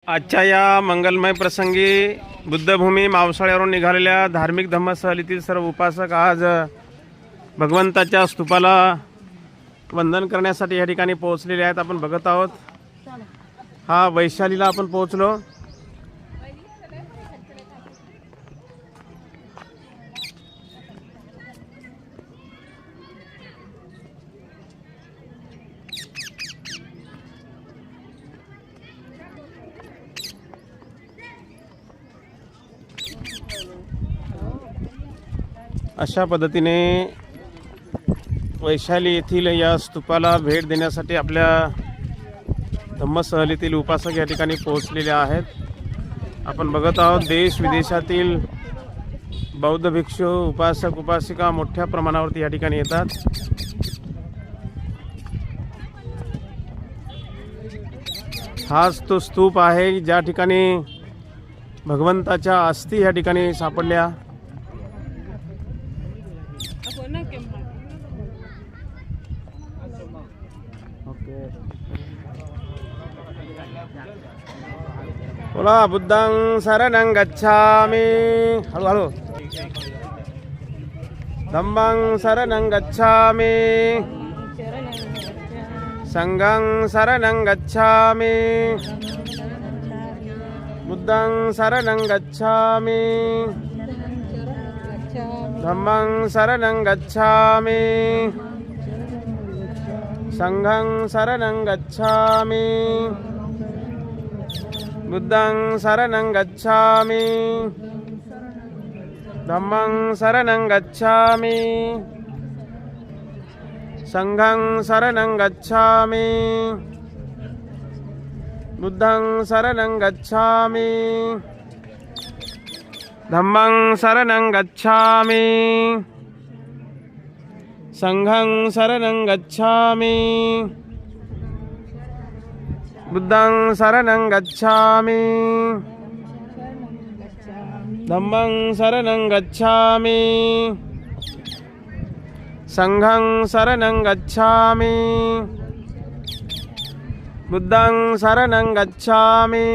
आजच्या या मंगलमय प्रसंगी बुद्धभूमी मावसाळ्यावरून निघालेल्या धार्मिक धम्मसहलीतील सर्व उपासक आज भगवंताच्या स्तूपाला वंदन करण्यासाठी या ठिकाणी पोहोचलेले आहेत. आपण बघत आहोत हा वैशालीला आपण पोहोचलो. अशा पद्धतीने वैशाली येथील या स्तूपाला भेट देण्यासाठी आपल्या धम्मसहलीतील उपासक या ठिकाणी पोहोचलेले आहेत. आपण बघत आहोत देश विदेशातील बौद्ध भिक्षू उपासक उपासिका मोठ्या प्रमाणावरती या ठिकाणी येतात. हाच तो स्तूप आहे ज्या ठिकाणी भगवंताच्या अस्थी या ठिकाणी सापडल्या. बोला बुद्धं शरणं गच्छामि. हळूहळू. धम्मं शरणं गच्छामि. संघं शरणं गच्छामि. बुद्धं शरणं गच्छामि. धम्मं शरणं गच्छामि. संघं शरणं गच्छामि. बुद्धं शरणं गच्छामि. धम्मं शरणं गच्छामि. संघं शरणं गच्छामि. बुद्धं शरणं गच्छामि. धम्मं शरणं गच्छामि. संघं शरणं गच्छामि. बुद्धं शरणं गच्छामि. धम्मं शरणं गच्छामि. संघं शरणं गच्छामि. बुद्धं शरणं गच्छामि.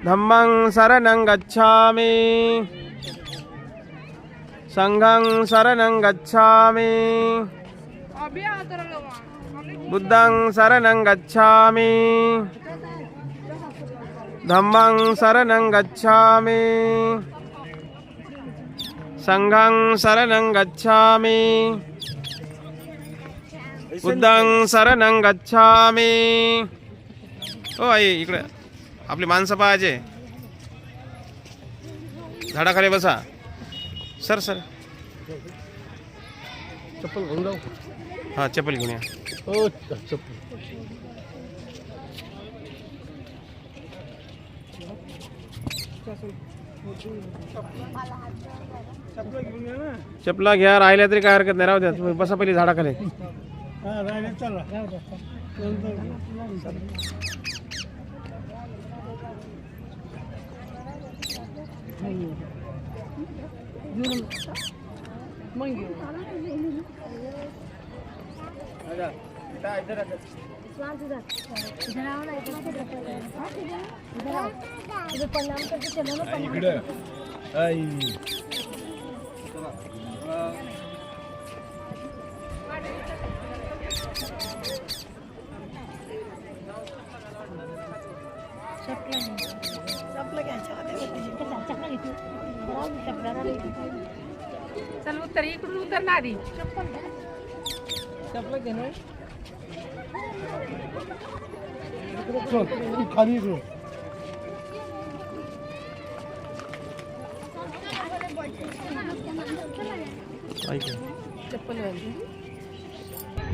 धम्मं शरणं गच्छामि. संघं शरणं गच्छामि. बुद्धं शरणं गच्छामि. धम्मं शरणं गच्छामि. संघं शरणं गच्छामि. बुद्धं शरणं गच्छामि. ओ आई इकडे आपली माणसं पाहिजे. झाडाखाली बसा. सर सर चप्पल घेऊन जाऊ. हां चप्पल घेऊन या. हो चप्पल चपला घ्या. राहिल्या तरी काय हरकत नाही. राहू द्या तुम्ही बसा पहिली झाडाखाली. चल उतर इकडून उतर ना आधी. चप्पल घे ना खाली.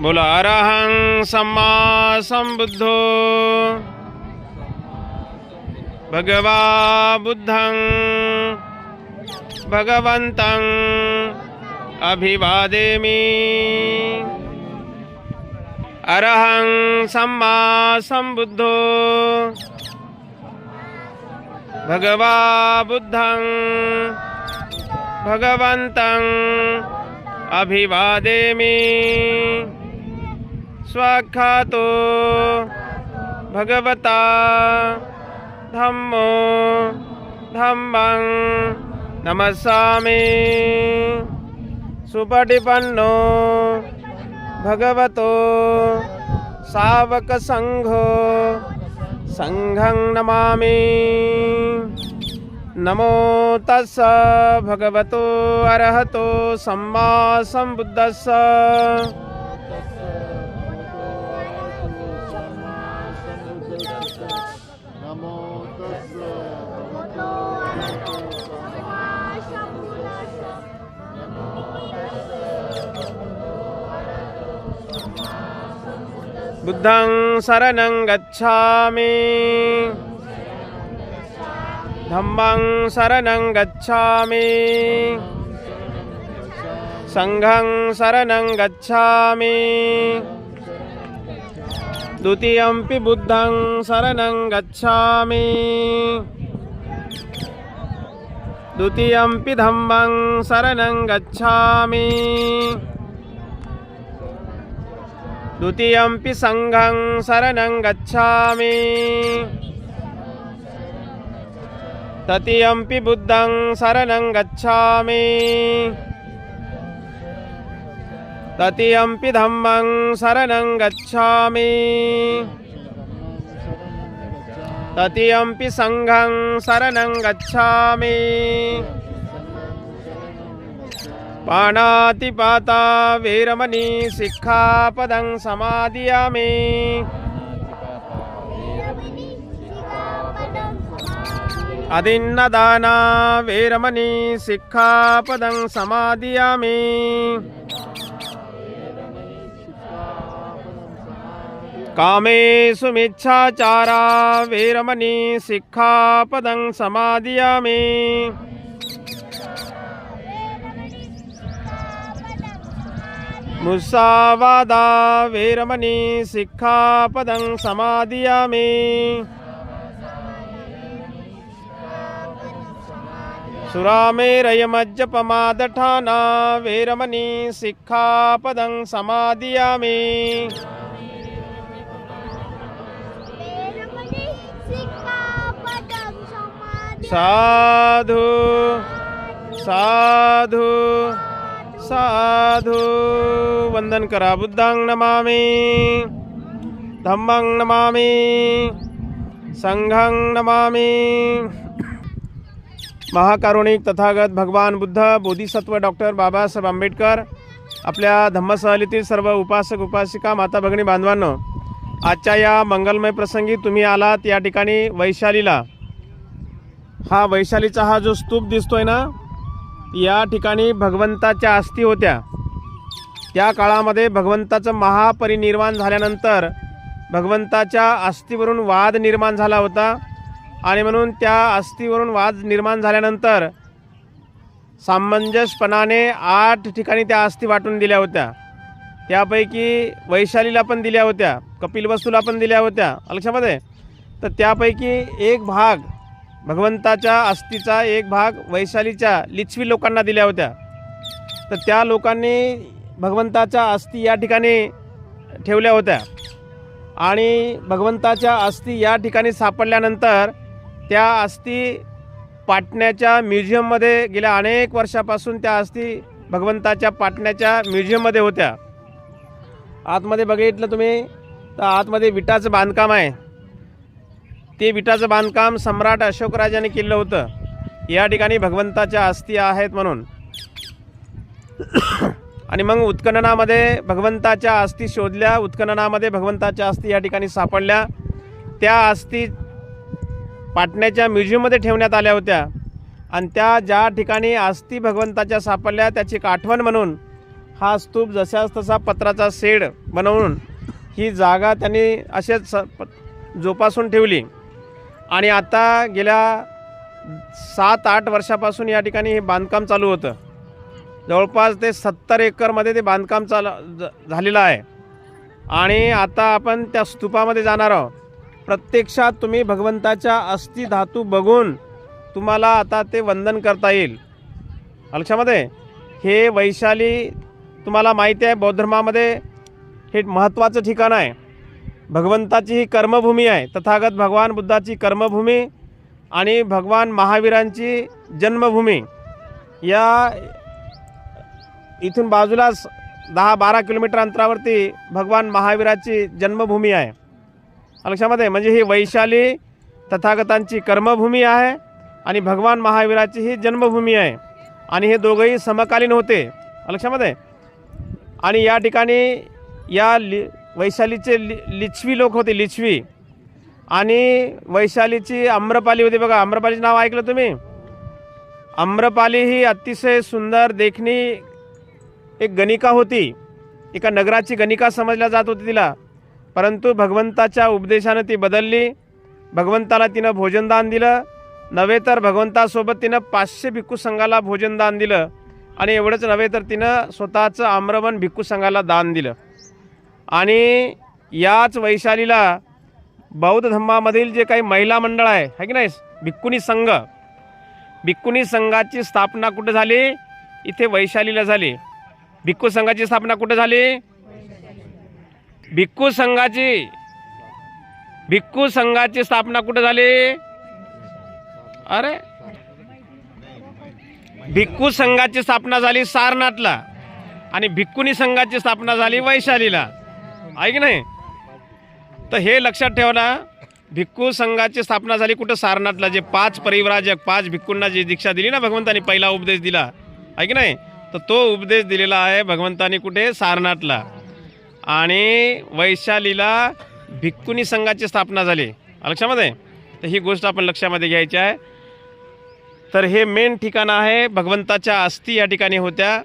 बोला अरहं सम्मा संबुद्धो भगवा बुद्धं भगवन्तं अभिवादेमि. अरहं सम्मा संबुद्धो भगवा बुद्धं भगवन्तं अभिवादेमि. स्वाख्यातो भगवता धम्मो धम्मं नमस्सामि। सुपटिपन्नो भगवतो सावक संघो संघं नमामि। नमो तस्स भगवतो अरहतो सम्मा सम्बुद्धस्स। बुद्धं शरणं गच्छामि धम्मं शरणं गच्छामि संघं शरणं गच्छामि। द्वितीयंपि बुद्धं शरणं गच्छामि द्वितीयंपि धम्मं शरणं गच्छामि द्वितीयंपि संघं शरणं गच्छामि तृतीयंपि बुद्धं शरणं गच्छामि तृतीयंपि धम्मं शरणं गच्छामि तृतीयंपि संघं शरणं गच्छामि। पाणातिपाता वेरमणि सिक्खापदं समादियामि। अदिन्नदाना वेरमणि सिक्खापदं समादियामि। कामेषु मिच्छाचारा वेरमणि सिक्खापदं समादियामि। मुसावादा वेरमणि सिक्खापदं समादियामि। सुरामेरयमज्जपमादठाना वेरमणि सिक्खापदं समादियामि। साधु साधु साधु। वंदन करा। बुद्धं नमामि धम्मं नमामि संघं नमामि। महाकारुणिक तथागत भगवान बुद्ध बोधिसत्व डॉक्टर बाबासाहेब आंबेडकर आपल्या धम्मसहलीतील सर्व उपासक उपासिका माता भगिनी बांधवांनो, आजच्या या मंगलमय प्रसंगी तुम्ही आलात या ठिकाणी वैशालीला। हा वैशालीचा हा जो स्तूप दिसतोय ना, या ठिकाणी भगवंताच्या अस्थी होत्या। त्या काळामध्ये भगवंताचं महापरिनिर्वाण झाल्यानंतर भगवंताच्या अस्थीवरून वाद निर्माण झाला होता आणि म्हणून त्या अस्थीवरून वाद निर्माण झाल्यानंतर सामंजस्यपणाने 8 ठिकाणी त्या अस्थी वाटून दिल्या होत्या। त्यापैकी वैशालीला पण दिल्या होत्या, कपिलवस्तूला पण दिल्या होत्या लक्षामध्ये। तर त्यापैकी एक भाग भगवंताच्या अस्थीचा, एक भाग वैशालीच्या लिच्छवी लोकांना दिल्या होत्या। तर त्या लोकांनी भगवंताच्या अस्थी या ठिकाणी ठेवल्या होत्या आणि भगवंताच्या अस्थी या ठिकाणी सापडल्यानंतर त्या अस्थी पाटण्याच्या म्युझियममध्ये गेल्या अनेक वर्षापासून त्या अस्थी भगवंताच्या पाटण्याच्या म्युझियममध्ये होत्या। आतमध्ये बघितलं तुम्ही तर आतमध्ये विटाचं बांधकाम आहे। ते विटाचं बांधकाम सम्राट अशोकराजाने केलं होतं। या ठिकाणी भगवंताच्या अस्थी आहेत म्हणून। आणि मग उत्खननामध्ये भगवंताच्या अस्थी शोधल्या। उत्खननामध्ये भगवंताच्या अस्थी या ठिकाणी सापडल्या। त्या अस्थी पाटण्याच्या म्युझियममध्ये ठेवण्यात आल्या होत्या आणि त्या ज्या ठिकाणी अस्थी भगवंताच्या सापडल्या त्याची एक आठवण म्हणून हा स्तूप जशाच तसा पत्राचा शेड बनवून ही जागा त्यांनी असेच जोपासून ठेवली। आणि आता गेल्या 7-8 वर्षापासून या ठिकाणी हे बांधकाम चालू होतं। जवळपास ते 70 एकरमध्ये ते बांधकाम झालेलं आहे। आणि आता आपण त्या स्तूपामध्ये जाणार आहोत। प्रत्यक्षात तुम्ही भगवंताच्या अस्थी धातू बघून तुम्हाला आता ते वंदन करता येईल लक्षामध्ये। हे वैशाली तुम्हाला माहिती आहे बौद्ध धर्मामध्ये हे महत्त्वाचं ठिकाण आहे। भगवंताची ही कर्मभूमी आहे, तथागत भगवान बुद्धाची कर्मभूमी आणि भगवान महावीरांची जन्मभूमी. या इथून बाजूलाच 10-12 किलोमीटर अंतरावरती भगवान महावीराची जन्मभूमी आहे. लक्षामध्ये म्हणजे ही वैशाली तथागतांची कर्मभूमी आहे आणि भगवान महावीराची ही जन्मभूमी आहे आणि हे दोघंही समकालीन होते. लक्षामध्ये. आणि या ठिकाणी या वैशालीचे लिच्छवी लोक होते, लिच्छवी. आणि वैशालीची आम्रपाली होती. बघा, आम्रपालीचं नाव ऐकलं तुम्ही? आम्रपाली ही अतिशय सुंदर देखणी एक गणिका होती. एका नगराची गणिका समजल्या जात होती तिला. परंतु भगवंताच्या उपदेशानं ती बदलली. भगवंताला तिनं भोजनदान दिलं. नव्हे तर भगवंतासोबत तिनं 500 भिक्खू संघाला भोजनदान दिलं. आणि एवढंच नव्हे तर तिनं स्वतःचं आम्रवन भिक्खू संघाला दान दिलं. आणि याच वैशालीला बौद्ध धम्मामधील जे काही महिला मंडळ आहे की नाही, भिक्खुनी संघ, भिक्खुनी संघाची स्थापना कुठे झाली? इथे वैशालीला झाली. भिक्खू संघाची स्थापना कुठे झाली? भिक्खू संघाची स्थापना कुठे झाली? अरे, भिक्खू संघाची स्थापना झाली सारनाथला आणि भिक्खुनी संघाची स्थापना झाली वैशालीला. आहे की नाही? तर हे लक्षात ठेवा ना. भिक्खू संघाची स्थापना झाली कुठं? सारनाथला. जे 5 परिव्राजक 5 भिक्खूंना जी दीक्षा दिली ना भगवंतानी, पहिला उपदेश दिला आहे की नाही, तर तो उपदेश दिलेला आहे भगवंतानी कुठे? सारनाथला. आणि वैशालीला भिक्खुनी संघाची स्थापना झाली. लक्षामध्ये. तर ही गोष्ट आपण लक्षामध्ये घ्यायची आहे. तर हे मेन ठिकाण आहे. भगवंताच्या अस्थी या ठिकाणी होत्या.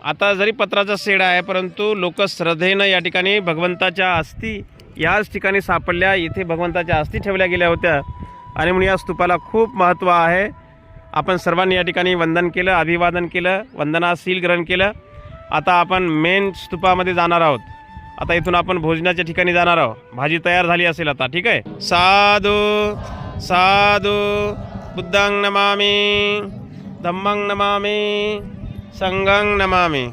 आता जरी पत्राचा शेड आहे परंतु लोक श्रद्धेनं या ठिकाणी भगवंताच्या अस्थी याच ठिकाणी सापडल्या. इथे भगवंताच्या अस्थी ठेवल्या गेल्या होत्या आणि म्हणून या स्तूपाला खूप महत्त्व आहे. आपण सर्वांनी या ठिकाणी वंदन केलं, अभिवादन केलं, वंदनाशील ग्रहण केलं. आता आपण मेन स्तूपामध्ये जाणार आहोत. आता इथून आपण भोजनाच्या ठिकाणी जाणार आहोत. भाजी तयार झाली असेल आता. ठीक आहे. साधू साधू बुद्धं नमामि, धम्मं नमामि, संघं नमामि.